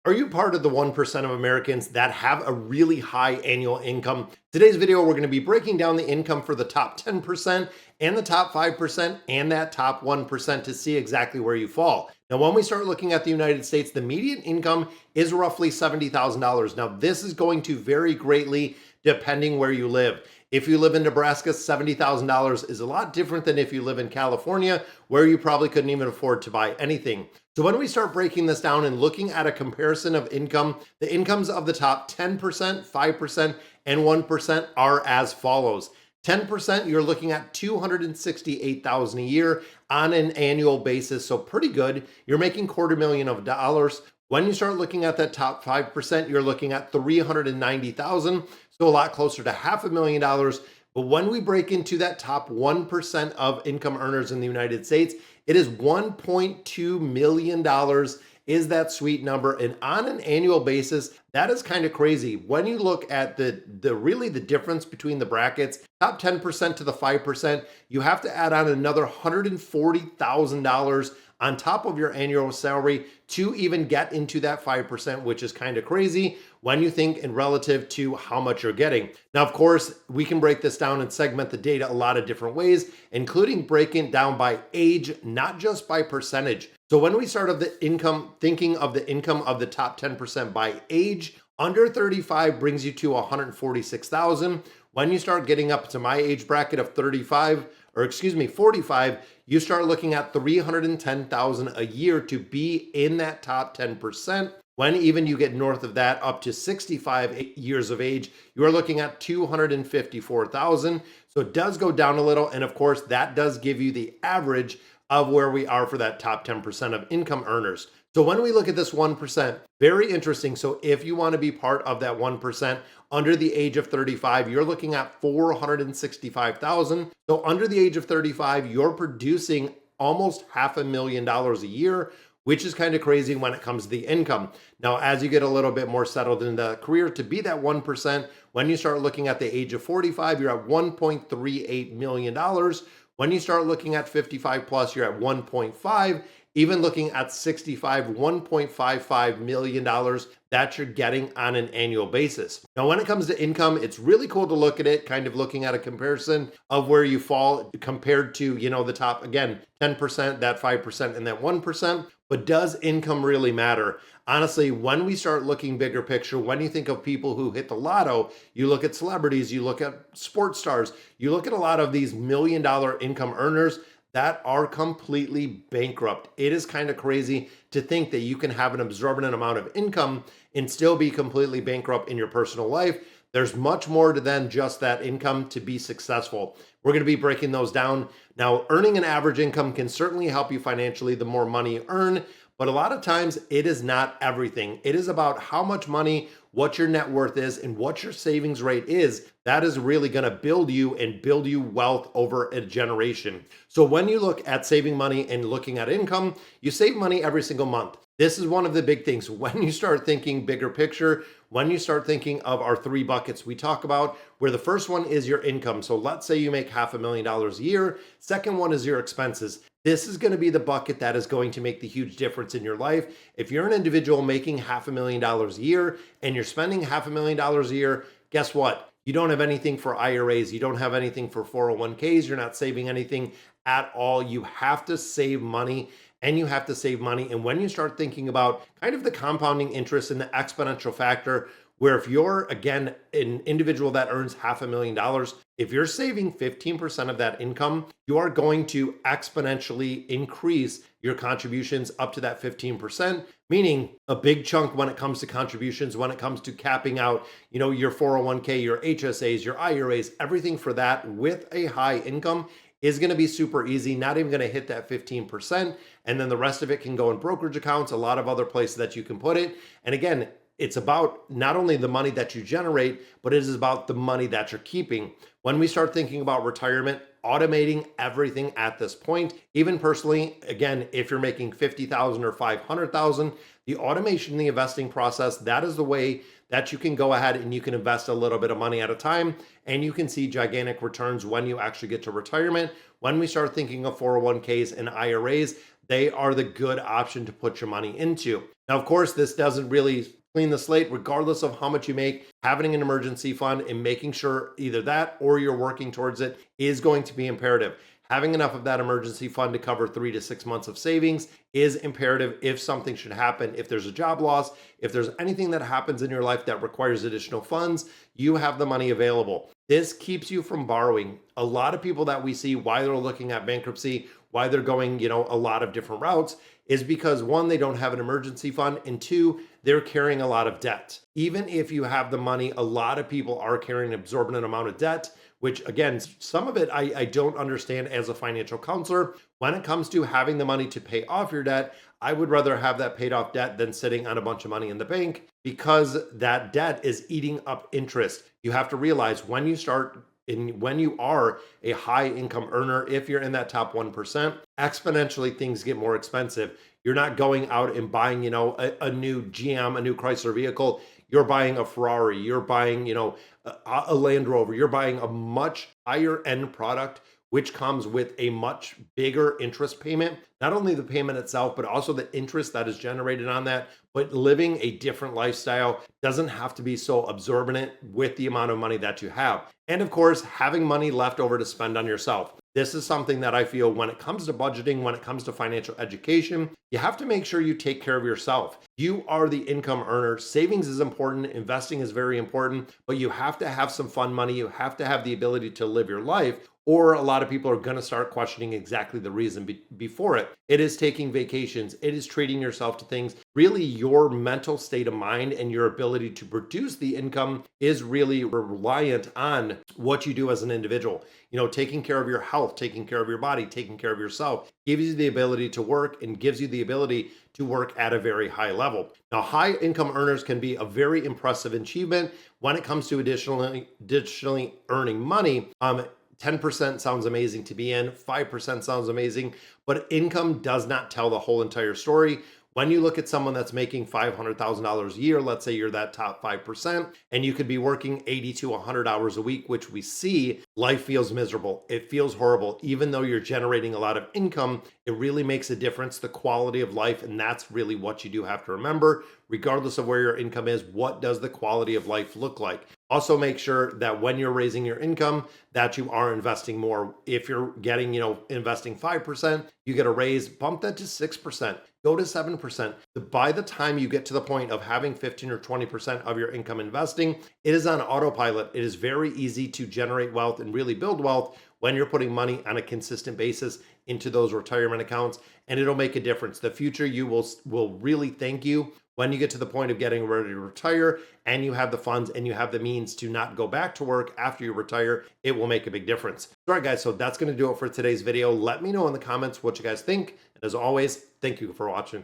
Are you part of the 1% of Americans that have a really high annual income? Today's video, we're going to be breaking down the income for the top 10% and the top 5% and that top 1% to see exactly where you fall. Now, when we start looking at the United States, the median income is roughly $70,000. Now, this is going to vary greatly depending where you live. If you live in Nebraska, $70,000 is a lot different than if you live in California, where you probably couldn't even afford to buy anything. So when we start breaking this down and looking at a comparison of income, the incomes of the top 10%, 5%, and 1% are as follows. 10%, you're looking at $268,000 a year on an annual basis, so pretty good. You're making $250,000. When you start looking at that top 5%, you're looking at $390,000, so a lot closer to $500,000. But when we break into that top 1% of income earners in the United States, it is $1.2 million is that sweet number. And on an annual basis, that is kind of crazy. When you look at the really the difference between the brackets, top 10% to the 5%, you have to add on another $140,000 on top of your annual salary to even get into that 5%, which is kind of crazy when you think in relative to how much you're getting. Now, of course, we can break this down and segment the data a lot of different ways, including breaking down by age, not just by percentage. So when we start of the income, thinking of the income of the top 10% by age, under 35 brings you to 146,000. When you start getting up to my age bracket of 45, you start looking at 310,000 a year to be in that top 10%. When even you get north of that up to 65 years of age, you are looking at 254,000. So it does go down a little. And of course, that does give you the average of where we are for that top 10% of income earners. So when we look at this 1%, very interesting. So if you want to be part of that 1% under the age of 35, you're looking at 465,000. So under the age of 35, you're producing almost $500,000 a year, which is kind of crazy when it comes to the income. Now, as you get a little bit more settled in the career to be that 1%, when you start looking at the age of 45, you're at $1.38 million. When you start looking at 55 plus, you're at 1.5. Even looking at 65, $1.55 million that you're getting on an annual basis. Now, when it comes to income, it's really cool to look at it, kind of looking at a comparison of where you fall compared to, the top, again, 10%, that 5%, and that 1%. But does income really matter? Honestly, when we start looking bigger picture, when you think of people who hit the lotto, you look at celebrities, you look at sports stars, you look at a lot of these $1 million income earners that are completely bankrupt. It is kind of crazy to think that you can have an absorbent amount of income and still be completely bankrupt in your personal life. There's much more to than just that income to be successful. We're going to be breaking those down. Now, earning an average income can certainly help you financially the more money you earn, but a lot of times it is not everything. It is about how much money, what your net worth is, and what your savings rate is. That is really going to build you and build you wealth over a generation. So when you look at saving money and looking at income, you save money every single month. This is one of the big things. When you start thinking bigger picture, when you start thinking of our three buckets we talk about, where the first one is your income. So let's say you make $500,000 a year. Second one is your expenses. This is going to be the bucket that is going to make the huge difference in your life. If you're an individual making $500,000 a year and you're spending $500,000 a year, guess what? You don't have anything for IRAs. You don't have anything for 401ks. You're not saving anything at all. You have to save money. And you have to save money. And when you start thinking about kind of the compounding interest and the exponential factor, where if you're, again, an individual that earns $500,000, if you're saving 15% of that income, you are going to exponentially increase your contributions up to that 15%, meaning a big chunk when it comes to contributions, when it comes to capping out, your 401k, your HSAs, your IRAs, everything for that with a high income is going to be super easy, not even going to hit that 15%. And then the rest of it can go in brokerage accounts, a lot of other places that you can put it. And again, it's about not only the money that you generate, but it is about the money that you're keeping. When we start thinking about retirement, automating everything at this point, even personally, again, if you're making 50,000 or 500,000, the automation, the investing process, that is the way that you can go ahead and you can invest a little bit of money at a time and you can see gigantic returns when you actually get to retirement. When we start thinking of 401ks and IRAs, they are the good option to put your money into. Now, of course, this doesn't really clean the slate, regardless of how much you make. Having an emergency fund and making sure either that or you're working towards it is going to be imperative. Having enough of that emergency fund to cover 3 to 6 months of savings is imperative if something should happen. If there's a job loss, if there's anything that happens in your life that requires additional funds, you have the money available. This keeps you from borrowing. A lot of people that we see, why they're looking at bankruptcy, why they're going, a lot of different routes, is because one, they don't have an emergency fund, and two, they're carrying a lot of debt. Even if you have the money, a lot of people are carrying an exorbitant amount of debt, which again, some of it I don't understand as a financial counselor. When it comes to having the money to pay off your debt, I would rather have that paid off debt than sitting on a bunch of money in the bank, because that debt is eating up interest. You have to realize when you are a high income earner, if you're in that top 1%, exponentially things get more expensive. You're not going out and buying, a new GM, a new Chrysler vehicle. You're buying a Ferrari, you're buying, a Land Rover, you're buying a much higher end product, which comes with a much bigger interest payment. Not only the payment itself, but also the interest that is generated on that. But living a different lifestyle doesn't have to be so absorbent with the amount of money that you have. And of course, having money left over to spend on yourself. This is something that I feel when it comes to budgeting, when it comes to financial education, you have to make sure you take care of yourself. You are the income earner. Savings is important. Investing is very important, but you have to have some fun money. You have to have the ability to live your life, or a lot of people are going to start questioning exactly the reason before it. It is taking vacations. It is treating yourself to things. Really, your mental state of mind and your ability to produce the income is really reliant on what you do as an individual. Taking care of your health, taking care of your body, taking care of yourself gives you the ability to work and gives you the ability to work at a very high level. Now, high income earners can be a very impressive achievement when it comes to additionally earning money. 10% sounds amazing to be in, 5% sounds amazing, but income does not tell the whole entire story. When you look at someone that's making $500,000 a year, let's say you're that top 5%, and you could be working 80 to 100 hours a week, which we see, life feels miserable. It feels horrible. Even though you're generating a lot of income, it really makes a difference, the quality of life, and that's really what you do have to remember. Regardless of where your income is, what does the quality of life look like? Also, make sure that when you're raising your income, that you are investing more. If you're getting, investing 5%, you get a raise, bump that to 6%, go to 7%. By the time you get to the point of having 15 or 20% of your income investing, it is on autopilot. It is very easy to generate wealth and really build wealth when you're putting money on a consistent basis into those retirement accounts, and it'll make a difference. The future you will really thank you when you get to the point of getting ready to retire and you have the funds and you have the means to not go back to work after you retire. It will make a big difference. All right, guys, so that's going to do it for today's video. Let me know in the comments what you guys think. And as always, thank you for watching.